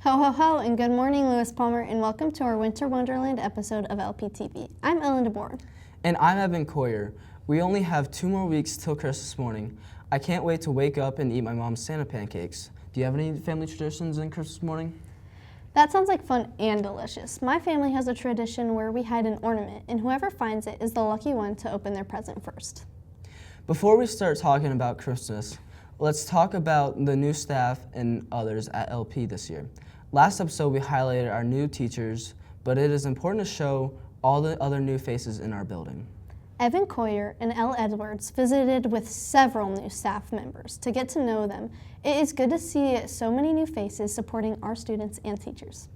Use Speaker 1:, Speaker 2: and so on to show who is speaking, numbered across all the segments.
Speaker 1: Ho ho ho and good morning, Lewis Palmer, and welcome to our Winter Wonderland episode of LPTV. I'm Ellen DeBoer.
Speaker 2: And I'm Evan Coyer. We only have 2 more weeks till Christmas morning. I can't wait to wake up and eat my mom's Santa pancakes. Do you have any family traditions in Christmas morning?
Speaker 1: That sounds like fun and delicious. My family has a tradition where we hide an ornament, and whoever finds it is the lucky one to open their present first.
Speaker 2: Before we start talking about Christmas, let's talk about the new staff and others at LP this year. Last episode, we highlighted our new teachers, but it is important to show all the other new faces in our building.
Speaker 1: Evan Coyer and Elle Edwards visited with several new staff members to get to know them. It is good to see so many new faces supporting our students and teachers.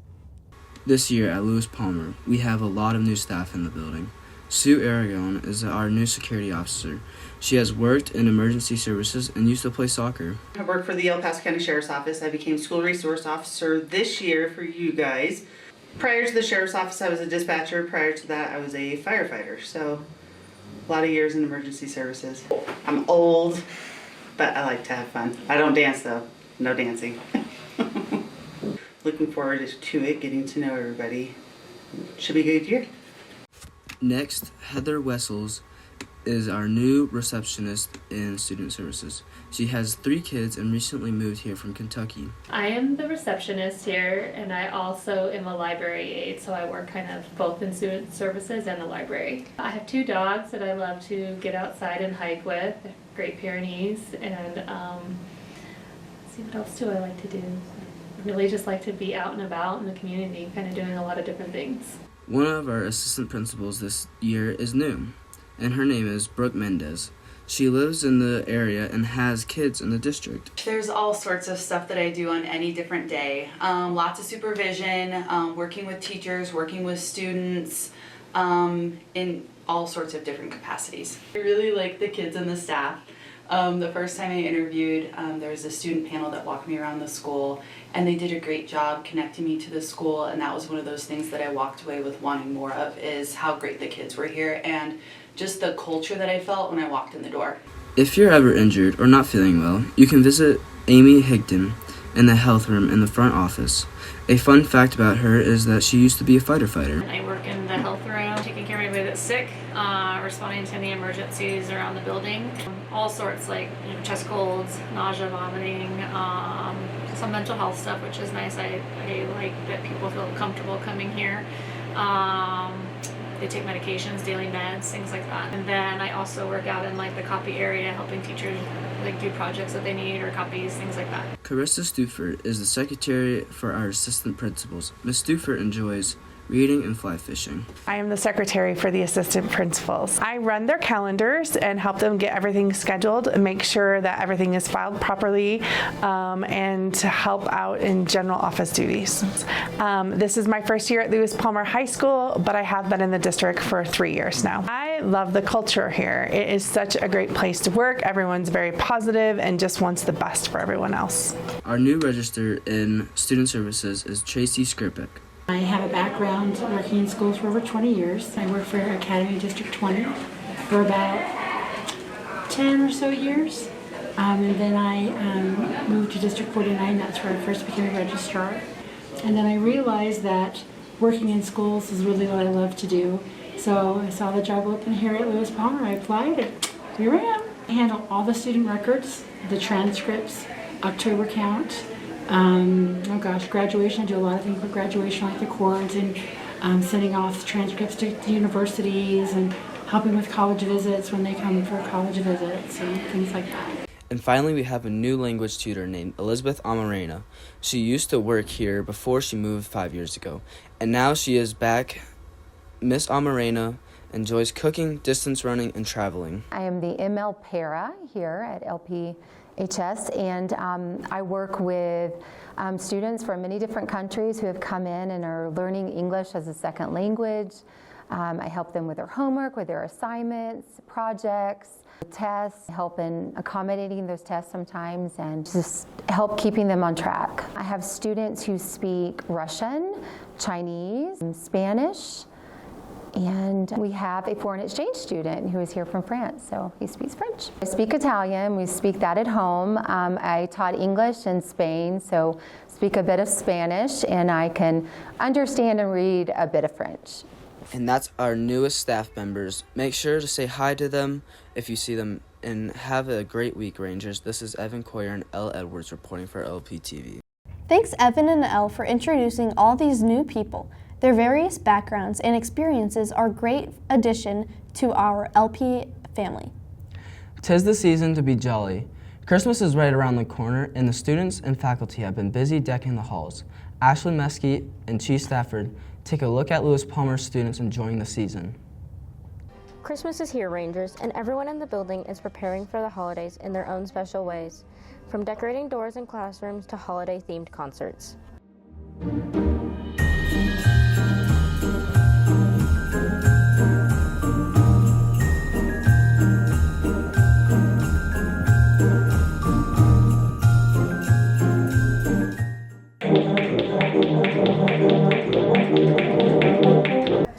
Speaker 2: This year at Lewis Palmer, we have a lot of new staff in the building. Sue Aragon is our new security officer. She has worked in emergency services and used to play soccer.
Speaker 3: I work for the El Paso County Sheriff's Office. I became school resource officer this year for you guys. Prior to the Sheriff's Office, I was a dispatcher. Prior to that, I was a firefighter. So a lot of years in emergency services. I'm old, but I like to have fun. I don't dance though. No dancing. Looking forward to it, getting to know everybody. Should be a good year.
Speaker 2: Next, Heather Wessels is our new receptionist in student services. She has 3 kids and recently moved here from Kentucky.
Speaker 4: I am the receptionist here, and I also am a library aide, so I work kind of both in student services and the library. I have 2 dogs that I love to get outside and hike with, Great Pyrenees, and let's see, what else do I like to do? I really just like to be out and about in the community, kind of doing a lot of different things.
Speaker 2: One of our assistant principals this year is new, and her name is Brooke Mendez. She lives in the area and has kids in the district.
Speaker 5: There's all sorts of stuff that I do on any different day. Lots of supervision, working with teachers, working with students, in all sorts of different capacities. I really like the kids and the staff. The first time I interviewed, there was a student panel that walked me around the school, and they did a great job connecting me to the school, and that was one of those things that I walked away with wanting more of, is how great the kids were here and just the culture that I felt when I walked in the door.
Speaker 2: If you're ever injured or not feeling well, you can visit Amy Higdon in the health room in the front office. A fun fact about her is that she used to be a fighter.
Speaker 4: I work in the health room, taking care of anybody that's sick, responding to any emergencies around the building. All sorts, like chest colds, nausea, vomiting, some mental health stuff, which is nice. I like that people feel comfortable coming here. They take medications, daily meds, things like that. And then I also work out in the copy area, helping teachers do projects that they need or copies, things like that.
Speaker 2: Carissa Stufert is the secretary for our assistant principals. Ms. Stufert enjoys reading and fly fishing.
Speaker 6: I am the secretary for the assistant principals. I run their calendars and help them get everything scheduled and make sure that everything is filed properly, and to help out in general office duties. This is my first year at Lewis Palmer High School, but I have been in the district for 3 years now. I love the culture here. It is such a great place to work. Everyone's very positive and just wants the best for everyone else.
Speaker 2: Our new register in student services is Tracy Skripek.
Speaker 7: I have a background working in schools for over 20 years. I worked for Academy District 20 for about 10 or so years. And then I moved to District 49. That's where I first became a registrar. And then I realized that working in schools is really what I love to do. So I saw the job open here at Lewis Palmer. I applied and here I am. I handle all the student records, the transcripts, October count, graduation. I do a lot of things for graduation, like the cords and sending off transcripts to universities and helping with college visits when they come for college visits and things like that.
Speaker 2: And finally, we have a new language tutor named Elizabeth Amarena. She used to work here before she moved 5 years ago, and now she is back. Miss Amarena enjoys cooking, distance running, and traveling.
Speaker 8: I am the ML Para here at LPHS, and I work with students from many different countries who have come in and are learning English as a second language. I help them with their homework, with their assignments, projects, tests, help in accommodating those tests sometimes, and just help keeping them on track. I have students who speak Russian, Chinese, Spanish, And we have a foreign exchange student who is here from France, so he speaks French. I speak Italian, we speak that at home. I taught English in Spain, so speak a bit of Spanish, and I can understand and read a bit of French.
Speaker 2: And that's our newest staff members. Make sure to say hi to them if you see them, and have a great week, Rangers. This is Evan Coyer and Elle Edwards reporting for LPTV.
Speaker 1: Thanks Evan and Elle for introducing all these new people. Their various backgrounds and experiences are a great addition to our LP family.
Speaker 2: 'Tis the season to be jolly. Christmas is right around the corner, and the students and faculty have been busy decking the halls. Ashley Mesquite and Chief Stafford take a look at Lewis Palmer's students enjoying the season.
Speaker 9: Christmas is here, Rangers, and everyone in the building is preparing for the holidays in their own special ways, from decorating doors in classrooms to holiday-themed concerts.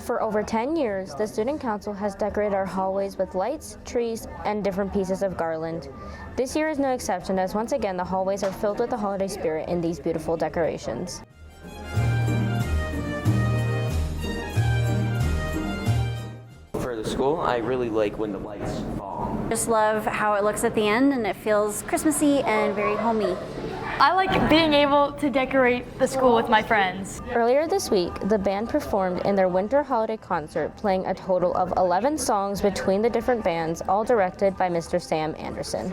Speaker 9: For over 10 years, the Student Council has decorated our hallways with lights, trees, and different pieces of garland. This year is no exception, as once again the hallways are filled with the holiday spirit in these beautiful decorations.
Speaker 10: For the school, I really like when the lights fall.
Speaker 11: Just love how it looks at the end, and it feels Christmassy and very homey.
Speaker 12: I like being able to decorate the school with my friends.
Speaker 9: Earlier this week, the band performed in their winter holiday concert, playing a total of 11 songs between the different bands, all directed by Mr. Sam Anderson.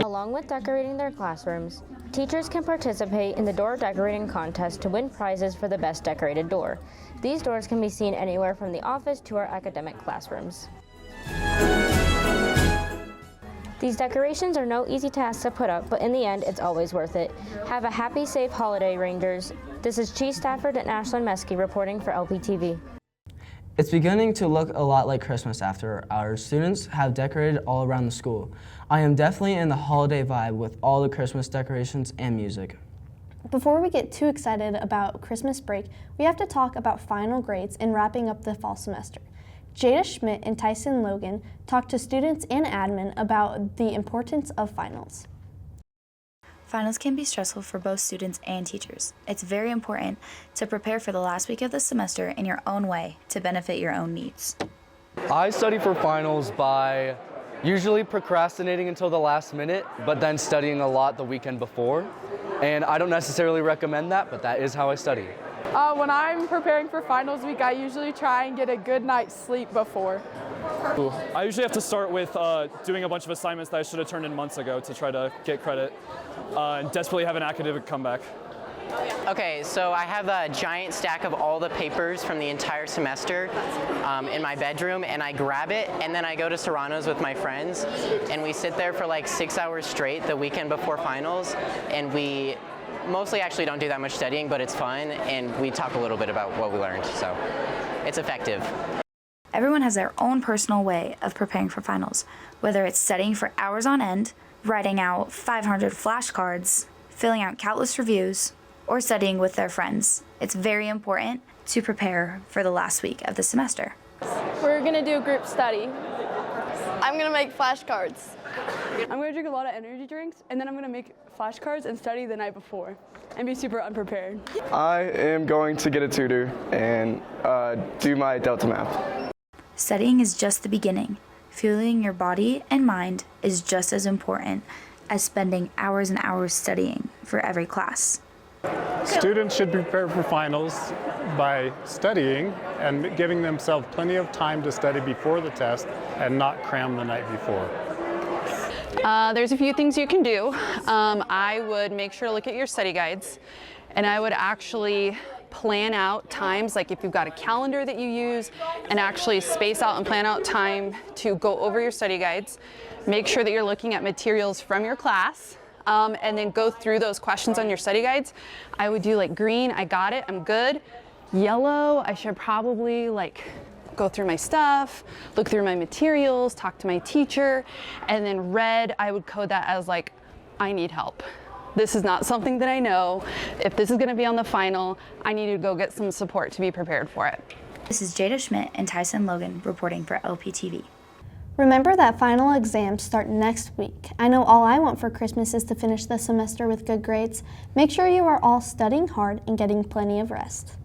Speaker 9: Along with decorating their classrooms, teachers can participate in the door decorating contest to win prizes for the best decorated door. These doors can be seen anywhere from the office to our academic classrooms. These decorations are no easy task to put up, but in the end, it's always worth it. Have a happy, safe holiday, Rangers. This is Chief Stafford and Ashlyn Mesky reporting for LPTV.
Speaker 2: It's beginning to look a lot like Christmas after our students have decorated all around the school. I am definitely in the holiday vibe with all the Christmas decorations and music.
Speaker 1: Before we get too excited about Christmas break, we have to talk about final grades and wrapping up the fall semester. Jada Schmidt and Tyson Logan talked to students and admin about the importance of finals.
Speaker 13: Finals can be stressful for both students and teachers. It's very important to prepare for the last week of the semester in your own way to benefit your own needs.
Speaker 14: I study for finals by usually procrastinating until the last minute, but then studying a lot the weekend before. And I don't necessarily recommend that, but that is how I study.
Speaker 15: When I'm preparing for finals week, I usually try and get a good night's sleep before.
Speaker 16: I usually have to start with doing a bunch of assignments that I should have turned in months ago to try to get credit and desperately have an academic comeback.
Speaker 17: Okay, so I have a giant stack of all the papers from the entire semester in my bedroom, and I grab it, and then I go to Serrano's with my friends, and we sit there for like 6 hours straight the weekend before finals, and we mostly actually don't do that much studying, but it's fun, and we talk a little bit about what we learned, so it's effective.
Speaker 13: Everyone has their own personal way of preparing for finals, whether it's studying for hours on end, writing out 500 flashcards, filling out countless reviews, or studying with their friends. It's very important to prepare for the last week of the semester.
Speaker 15: We're going to do a group study.
Speaker 12: I'm going to make flashcards.
Speaker 15: I'm going to drink a lot of energy drinks, and then I'm going to make flashcards and study the night before and be super unprepared.
Speaker 18: I am going to get a tutor and do my Delta Math.
Speaker 13: Studying is just the beginning. Fueling your body and mind is just as important as spending hours and hours studying for every class.
Speaker 19: Students should prepare for finals by studying and giving themselves plenty of time to study before the test and not cram the night before.
Speaker 20: There's a few things you can do. I would make sure to look at your study guides, and I would actually plan out times, like if you've got a calendar that you use, and actually space out and plan out time to go over your study guides. Make sure that you're looking at materials from your class, and then go through those questions on your study guides. I would do like green, I got it, I'm good. Yellow, I should probably like go through my stuff, look through my materials, talk to my teacher. And then red, I would code that as like, I need help. this is not something that I know. If this is going to be on the final, I need to go get some support to be prepared for it.
Speaker 13: This is Jada Schmidt and Tyson Logan reporting for LPTV.
Speaker 1: Remember that final exams start next week. I know all I want for Christmas is to finish the semester with good grades. Make sure you are all studying hard and getting plenty of rest.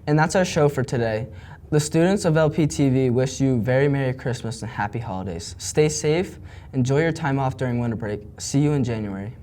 Speaker 2: And that's our show for today. The students of LPTV wish you very Merry Christmas and Happy Holidays. Stay safe, enjoy your time off during winter break. See you in January.